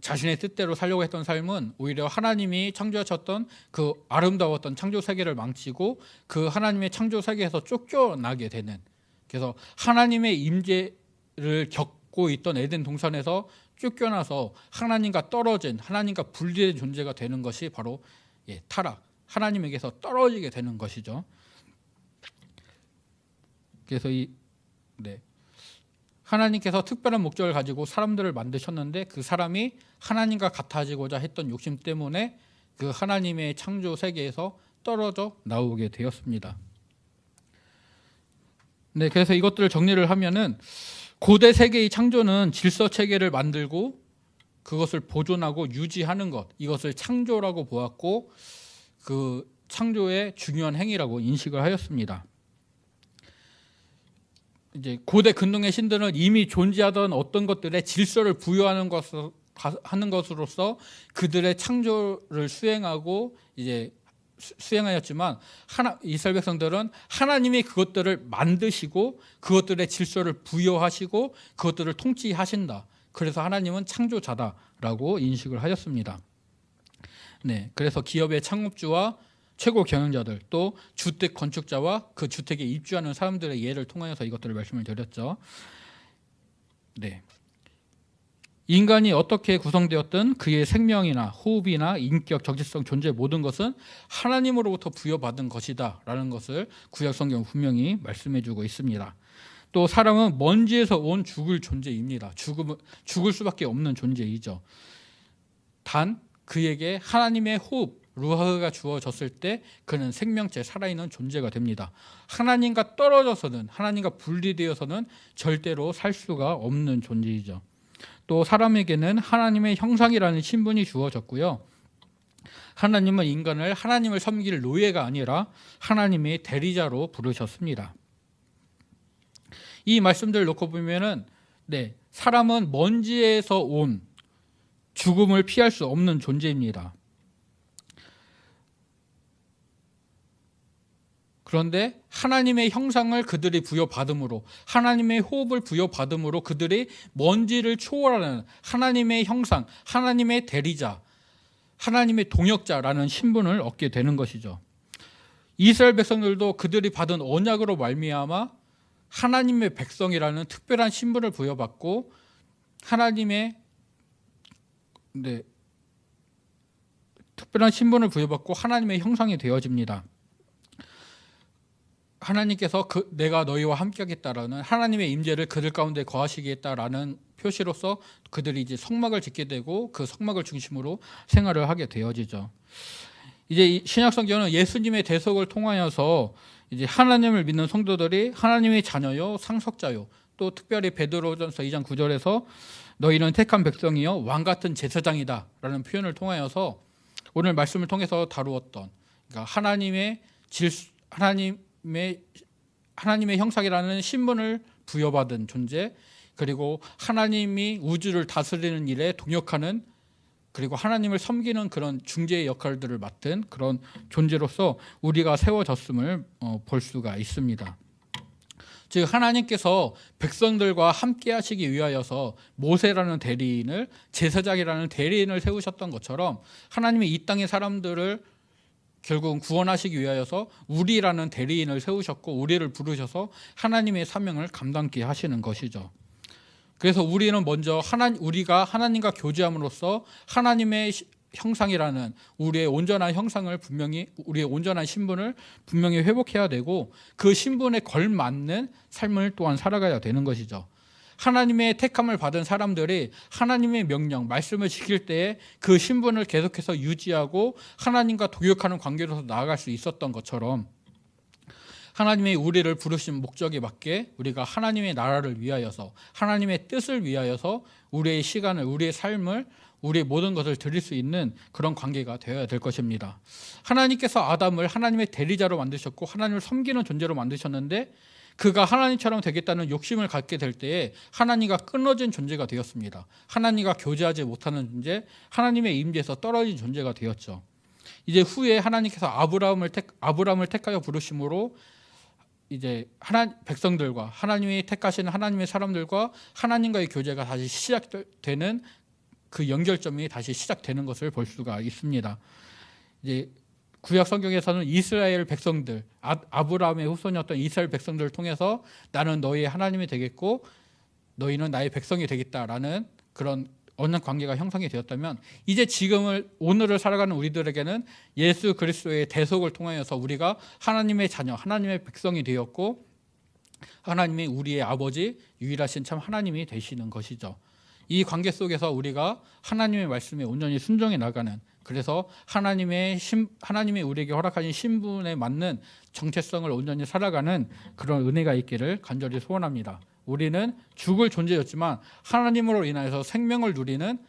자신의 뜻대로 살려고 했던 삶은 오히려 하나님이 창조하셨던 그 아름다웠던 창조 세계를 망치고 그 하나님의 창조 세계에서 쫓겨나게 되는, 그래서 하나님의 임재를 겪고 있던 에덴 동산에서 쫓겨나서 하나님과 떨어진, 하나님과 분리된 존재가 되는 것이 바로 타락, 하나님에게서 떨어지게 되는 것이죠. 그래서 하나님께서 특별한 목적을 가지고 사람들을 만드셨는데 그 사람이 하나님과 같아지고자 했던 욕심 때문에 그 하나님의 창조 세계에서 떨어져 나오게 되었습니다. 그래서 이것들을 정리를 하면은 고대 세계의 창조는 질서 체계를 만들고 그것을 보존하고 유지하는 것, 이것을 창조라고 보았고 그 창조의 중요한 행위라고 인식을 하였습니다. 이제 고대 근동의 신들은 이미 존재하던 어떤 것들에 질서를 부여하는 것으로서 그들의 창조를 수행하였지만 이스라엘 백성들은 하나님이 그것들을 만드시고 그것들의 질서를 부여하시고 그것들을 통치하신다. 그래서 하나님은 창조자다라고 인식을 하였습니다. 그래서 기업의 창업주와 최고 경영자들, 또 주택 건축자와 그 주택에 입주하는 사람들의 예를 통하여서 이것들을 말씀을 드렸죠. 인간이 어떻게 구성되었든 그의 생명이나 호흡이나 인격, 적지성, 존재 모든 것은 하나님으로부터 부여받은 것이다 라는 것을 구약 성경 분명히 말씀해주고 있습니다. 또 사람은 먼지에서 온 죽을 존재입니다. 죽을 수밖에 없는 존재이죠. 단 그에게 하나님의 호흡, 루하가 주어졌을 때 그는 생명체, 살아있는 존재가 됩니다. 하나님과 떨어져서는, 하나님과 분리되어서는 절대로 살 수가 없는 존재이죠. 또 사람에게는 하나님의 형상이라는 신분이 주어졌고요. 하나님은 인간을 하나님을 섬길 노예가 아니라 하나님의 대리자로 부르셨습니다. 이 말씀들을 놓고 보면은 사람은 먼지에서 온 죽음을 피할 수 없는 존재입니다. 그런데 하나님의 형상을 그들이 부여받음으로, 하나님의 호흡을 부여받음으로 그들이 먼지를 초월하는 하나님의 형상, 하나님의 대리자, 하나님의 동역자라는 신분을 얻게 되는 것이죠. 이스라엘 백성들도 그들이 받은 언약으로 말미암아 하나님의 백성이라는 특별한 신분을 부여받고 특별한 신분을 부여받고 하나님의 형상이 되어집니다. 하나님께서 내가 너희와 함께하겠다라는 하나님의 임재를 그들 가운데 거하시겠다라는 표시로서 그들이 이제 성막을 짓게 되고 그 성막을 중심으로 생활을 하게 되어지죠. 이제 신약 성경은 예수님의 대속을 통하여서 이제 하나님을 믿는 성도들이 하나님의 자녀요, 상속자요, 또 특별히 베드로전서 2장 9절에서 너희는 택한 백성이요 왕 같은 제사장이다라는 표현을 통하여서 오늘 말씀을 통해서 다루었던, 그러니까 하나님의 형상이라는 신분을 부여받은 존재, 그리고 하나님이 우주를 다스리는 일에 동역하는, 그리고 하나님을 섬기는 그런 중재의 역할들을 맡은 그런 존재로서 우리가 세워졌음을 볼 수가 있습니다. 즉 하나님께서 백성들과 함께 하시기 위하여서 모세라는 대리인을, 제사장이라는 대리인을 세우셨던 것처럼 하나님이 이 땅의 사람들을 결국은 구원하시기 위하여서 우리라는 대리인을 세우셨고 우리를 부르셔서 하나님의 사명을 감당케 하시는 것이죠. 그래서 우리는 먼저 우리가 하나님과 교제함으로써 하나님의 형상이라는 우리의 온전한 형상을 분명히, 우리의 온전한 신분을 분명히 회복해야 되고 그 신분에 걸맞는 삶을 또한 살아가야 되는 것이죠. 하나님의 택함을 받은 사람들이 하나님의 명령, 말씀을 지킬 때에 그 신분을 계속해서 유지하고 하나님과 동역하는 관계로서 나아갈 수 있었던 것처럼 하나님의 우리를 부르신 목적에 맞게 우리가 하나님의 나라를 위하여서, 하나님의 뜻을 위하여서 우리의 시간을, 우리의 삶을, 우리의 모든 것을 드릴 수 있는 그런 관계가 되어야 될 것입니다. 하나님께서 아담을 하나님의 대리자로 만드셨고 하나님을 섬기는 존재로 만드셨는데 그가 하나님처럼 되겠다는 욕심을 갖게 될 때에 하나님과 끊어진 존재가 되었습니다. 하나님과 교제하지 못하는 존재, 하나님의 임재에서 떨어진 존재가 되었죠. 이제 후에 하나님께서 아브라함을 택하여 부르심으로 이제 백성들과 하나님이 택하신 하나님의 사람들과 하나님과의 교제가 다시 시작되는 그 연결점이 다시 시작되는 것을 볼 수가 있습니다. 이제 구약 성경에서는 이스라엘 백성들, 아브라함의 후손이었던 이스라엘 백성들을 통해서 나는 너희의 하나님이 되겠고 너희는 나의 백성이 되겠다라는 그런 언약 관계가 형성이 되었다면 이제 오늘을 살아가는 우리들에게는 예수 그리스도의 대속을 통하여서 우리가 하나님의 자녀, 하나님의 백성이 되었고 하나님이 우리의 아버지, 유일하신 참 하나님이 되시는 것이죠. 이 관계 속에서 우리가 하나님의 말씀에 온전히 순종해 나가는, 그래서 하나님이 우리에게 허락하신 신분에 맞는 정체성을 온전히 살아가는 그런 은혜가 있기를 간절히 소원합니다. 우리는 죽을 존재였지만 하나님으로 인하여서 생명을 누리는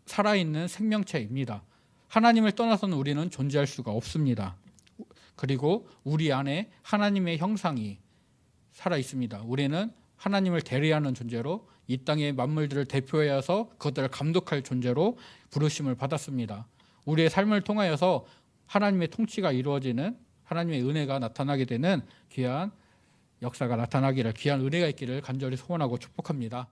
살아있는 생명체입니다. 하나님을 떠나서는 우리는 존재할 수가 없습니다. 그리고 우리 안에 하나님의 형상이 살아 있습니다. 우리는 하나님을 대리하는 존재로 이 땅의 만물들을 대표해서 그것들을 감독할 존재로 부르심을 받았습니다. 우리의 삶을 통하여서 하나님의 통치가 이루어지는, 하나님의 은혜가 나타나게 되는 귀한 역사가 나타나기를, 귀한 은혜가 있기를 간절히 소원하고 축복합니다.